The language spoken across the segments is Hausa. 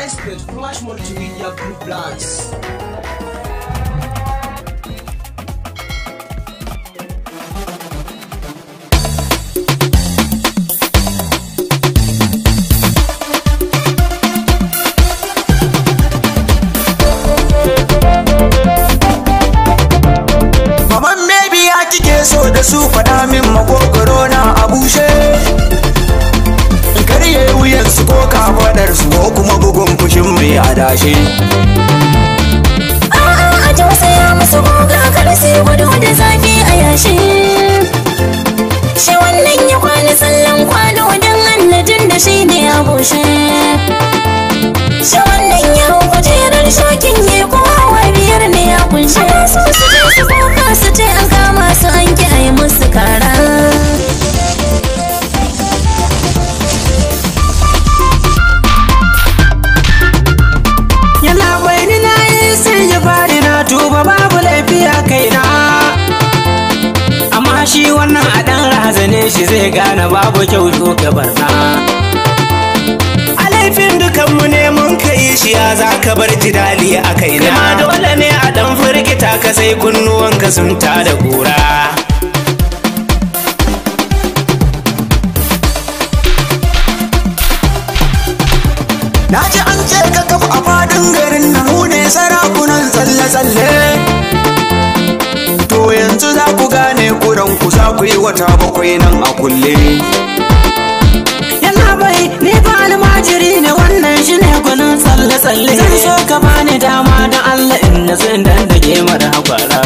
Nice page Flash Multimedia Group Plans. So da su faɗa min makogoro na a bushe karye wuyan su ko kafaɗar su ko kuma bugun fushin mai adashe. A'a a tausaya musu goga kar su gudu da zafi a yashi. Shi wannan ya kwana sallan kwano don annajin da shi ne a bushe. Shi wannan ya hau kujerar shokin ya ko hawa biyar ne a kunshe. Ana so su je su koka su ce an kama su an ki a yi musu kara. Yana bayani na yi sai ya fari na tuba babu laifi a kaina, amma shi wannan a ɗan razane shi zai gane babu kyau so gabarna. A laifin dukanmu ne mun kai shi ya za ka bar jidali a kaina. Kama dole ne a ɗan firgita ka sai kunnuwanka sun tada kura. Na ji an ce ka kafa a fadin garin nan mu ne sarakunan tsalle-tsalle. To yanzu za ku gane kuran ku za ku yi wata bakwai nan a kulle. Yana bai ni ba almajiri ne wannan shi ne gwanin tsalle-tsalle. Zan so ka bani dama don Allah in na zan dandage mara hakwara.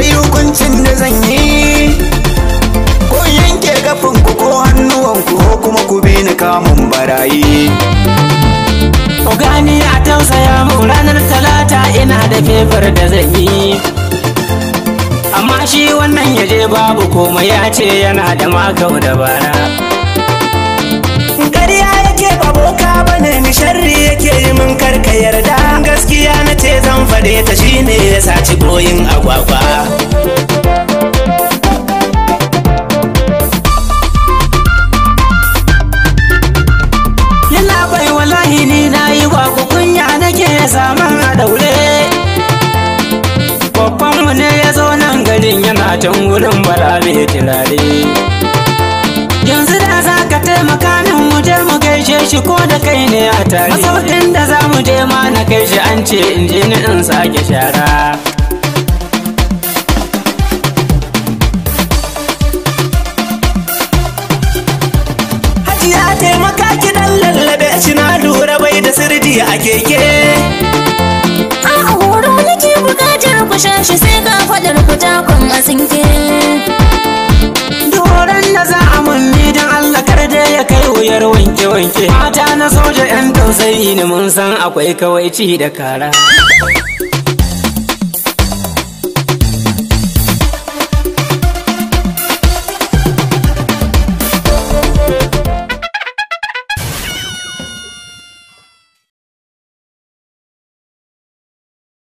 Hukuncin da zan yi ko yanke gafinku ko hannuwanku ko kuma ku bi ni kamun barayi. Ogani a tausaya mu ranar talata ina da fefar da zan yi, amma shi wannan yaje babu komai ya ce yana da makau da bara. Ƙarya yake ba boka bane ni sharri yake yi min karka yarda. Gaskiya na ce zan faɗe ta shine ya saci boyin agwagwa. Yana bai wallahi ni na yi wa kunya nake saman a daure. Babbanmu ne ya zo nan garin yana can wurin bala mai turare. Yanzu da za ka taimaka min mu je mu gaishe shi ko da kai ne a tare. Masaukin da za mu je ma na kai shi an ce in je ni in sake shara. Hajiya taimaka ki dan lallabe shi na lura bai da sirji a keke. A'a horo nake bukatar ku sha shi sai ka faɗar ku takon a sinke. Doron da za a munni don Allah kar da ya kai wuyar wanke-wanke. Mata na soja 'yan tausayi ne mun san akwai kawaici da kara.